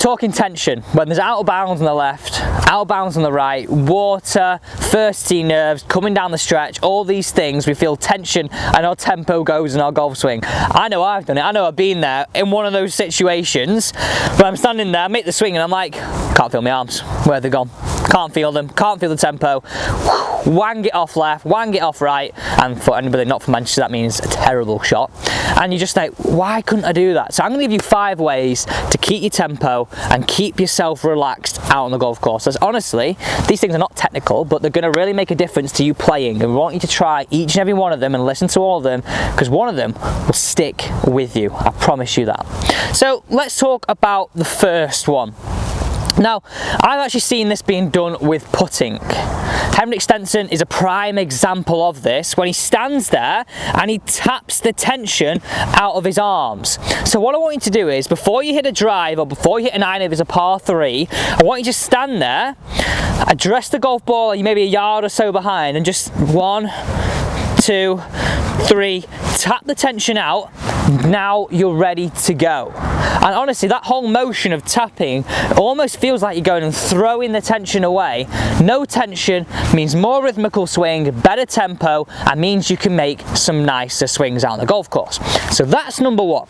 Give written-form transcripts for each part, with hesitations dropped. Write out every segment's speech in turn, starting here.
talking tension, when there's out of bounds on the left, out of bounds on the right, water, first tee nerves, coming down the stretch, all these things, we feel tension and our tempo goes in our golf swing. I know I've done it, I know I've been there in one of those situations where I'm standing there, I make the swing and I'm like, can't feel my arms, where they gone? Can't feel them, can't feel the tempo. Wang it off left, wang it off right, and for anybody not from Manchester, that means a terrible shot. And you're just like, why couldn't I do that? So I'm going to give you 5 ways to keep your tempo and keep yourself relaxed out on the golf course. As honestly, these things are not technical, but they're going to really make a difference to you playing, and we want you to try each and every one of them and listen to all of them, because one of them will stick with you, I promise you that. So let's talk about the first one. Now, I've actually seen this being done with putting. Henrik Stenson is a prime example of this, when he stands there and he taps the tension out of his arms. So what I want you to do is, before you hit a drive or before you hit an iron if it's a par 3, I want you to stand there, address the golf ball, you maybe a yard or so behind, and just 1, 2, 3, tap the tension out. Now you're ready to go. And honestly, that whole motion of tapping almost feels like you're going and throwing the tension away. No tension means more rhythmical swing, better tempo, and means you can make some nicer swings out on the golf course. So that's number 1.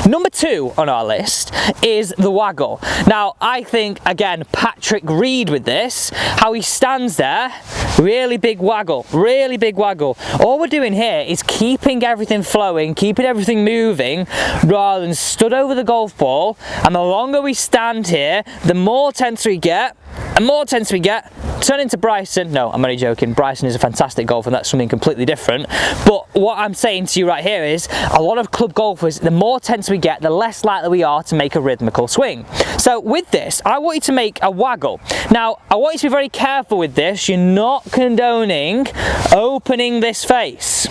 Number 2 on our list is the waggle. Now, I think, again, Patrick Reed with this, how he stands there, really big waggle, really big waggle. All we're doing here is keeping everything flowing, keeping everything moving, rather than stood over the golf ball. And the longer we stand here, the more tense we get, and more tense we get. Turn into Bryson. No, I'm only joking. Bryson is a fantastic golfer, and that's something completely different. But what I'm saying to you right here is, a lot of club golfers, the more tense we get, the less likely we are to make a rhythmical swing. So with this, I want you to make a waggle. Now, I want you to be very careful with this. You're not condoning opening this face.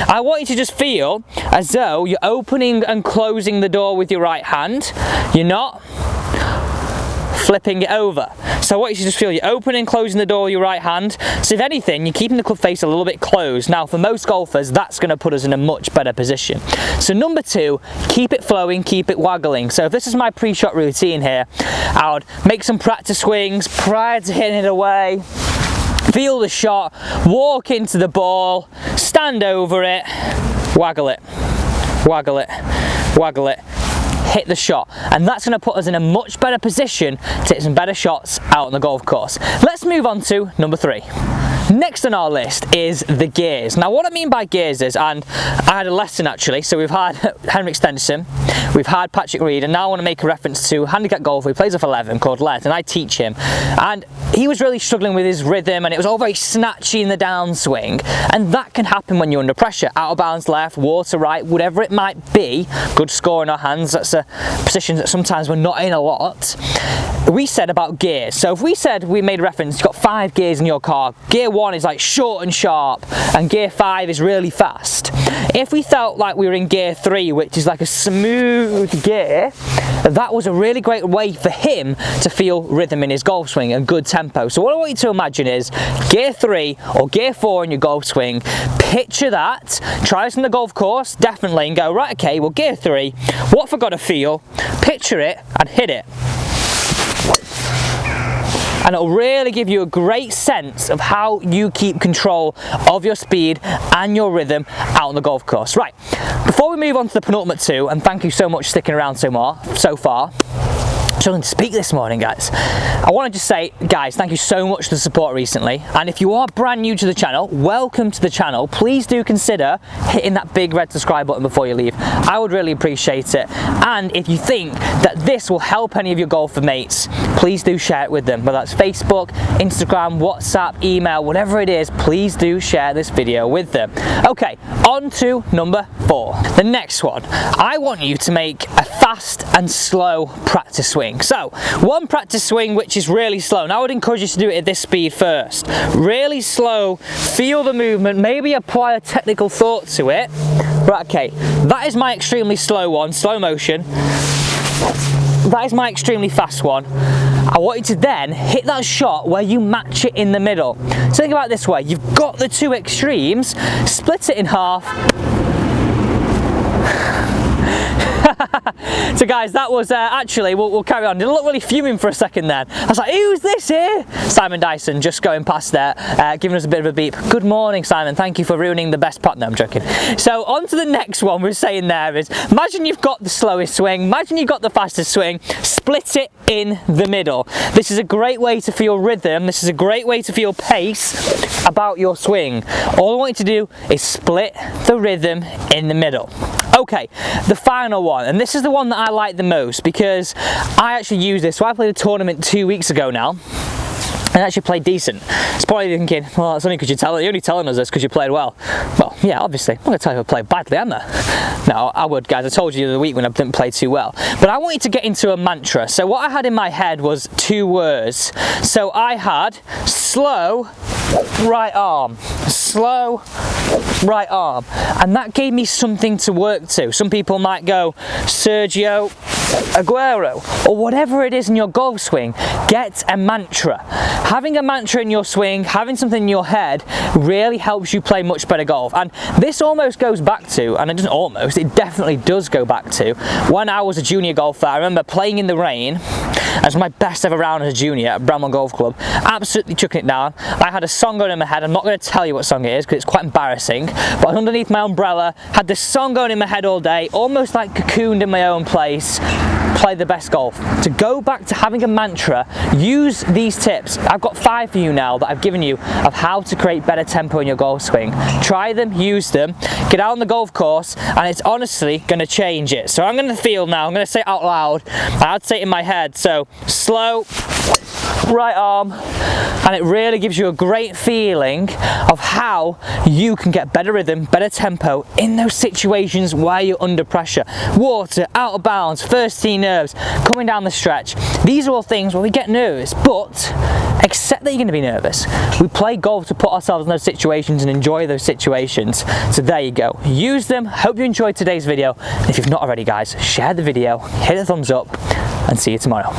I want you to just feel as though you're opening and closing the door with your right hand. You're not flipping it over. So I want you to just feel you're opening and closing the door with your right hand. So if anything, you're keeping the club face a little bit closed. Now, for most golfers, that's going to put us in a much better position. So number 2, keep it flowing, keep it waggling. So if this is my pre-shot routine here, I would make some practice swings prior to hitting it away. Feel the shot, walk into the ball, stand over it, waggle it, waggle it, waggle it, hit the shot. And that's going to put us in a much better position to hit some better shots out on the golf course. Let's move on to number 3. Next on our list is the gears. Now, what I mean by gears is, and I had a lesson actually, so we've had Henrik Stenson, we've had Patrick Reed, and now I want to make a reference to handicap golfer who plays off 11 called Les, and I teach him. And he was really struggling with his rhythm, and it was all very snatchy in the downswing, and that can happen when you're under pressure. Out of bounds left, water right, whatever it might be, good score in our hands. That's a position that sometimes we're not in a lot. We said about gears. So if we said, we made a reference, you've got 5 gears in your car. Gear 1 is like short and sharp, and gear 5 is really fast. If we felt like we were in gear 3, which is like a smooth gear, that was a really great way for him to feel rhythm in his golf swing and good tempo. So what I want you to imagine is gear 3 or gear 4 in your golf swing. Picture that, try this on the golf course, definitely, and go, right, okay, well, gear 3, what have I got to feel? Picture it and hit it. And it'll really give you a great sense of how you keep control of your speed and your rhythm out on the golf course. Right, before we move on to the penultimate 2, and thank you so much for sticking around so far. Struggling to speak this morning, guys. I want to just say, guys, thank you so much for the support recently, and if you are brand new to the channel, welcome to the channel. Please do consider hitting that big red subscribe button before you leave. I would really appreciate it. And if you think that this will help any of your golfer mates, please do share it with them, whether that's Facebook, Instagram, WhatsApp, email, whatever it is. Please do share this video with them. Okay, on to number 4. The next one, I want you to make a fast and slow practice swing. So, one practice swing which is really slow. Now I would encourage you to do it at this speed first. Really slow, feel the movement, maybe apply a technical thought to it. Right, okay, that is my extremely slow one, slow motion. That is my extremely fast one. I want you to then hit that shot where you match it in the middle. So think about it this way, you've got the 2 extremes, split it in half, So guys, that was actually, we'll carry on. Didn't look really fuming for a second then. I was like, who's this here? Simon Dyson just going past there, giving us a bit of a beep. Good morning, Simon. Thank you for ruining the best putt. No, I'm joking. So on to the next one we're saying there is, imagine you've got the slowest swing, imagine you've got the fastest swing, split it in the middle. This is a great way to feel rhythm, this is a great way to feel pace about your swing. All I want you to do is split the rhythm in the middle. Okay, the final one, and this is the one that I like the most because I actually use this. So I played a tournament 2 weeks ago now, and actually played decent. It's probably thinking, well, it's only because you're only telling us this because you played well. Well, yeah, obviously. I'm not going to tell you if I played badly, am I? No, I would, guys. I told you the other week when I didn't play too well. But I want you to get into a mantra. So what I had in my head was 2 words. So I had slow right arm, slow right arm. And that gave me something to work to. Some people might go Sergio Aguero, or whatever it is in your golf swing. Get a mantra. Having a mantra in your swing, having something in your head really helps you play much better golf. And this almost goes back to, and it doesn't almost, it definitely does go back to when I was a junior golfer. I remember playing in the rain as my best ever round as a junior at Bramwell Golf Club, absolutely chucking it down. I had a song going in my head. I'm not going to tell you what song it is because it's quite embarrassing, but I was underneath my umbrella, had this song going in my head all day, almost like cocooned in my own place. Play the best golf. To go back to having a mantra, use these tips. I've got 5 for you now that I've given you of how to create better tempo in your golf swing. Try them, use them, get out on the golf course, and it's honestly going to change it. So I'm going to feel now, I'm going to say it out loud, I'd say it in my head. So slow right arm, and it really gives you a great feeling of how you can get better rhythm, better tempo in those situations where you're under pressure. Water, out of bounds, first tee nerves, coming down the stretch. These are all things where we get nervous, but accept that you're going to be nervous. We play golf to put ourselves in those situations and enjoy those situations. So there you go. Use them. Hope you enjoyed today's video. If you've not already, guys, share the video, hit a thumbs up, and see you tomorrow.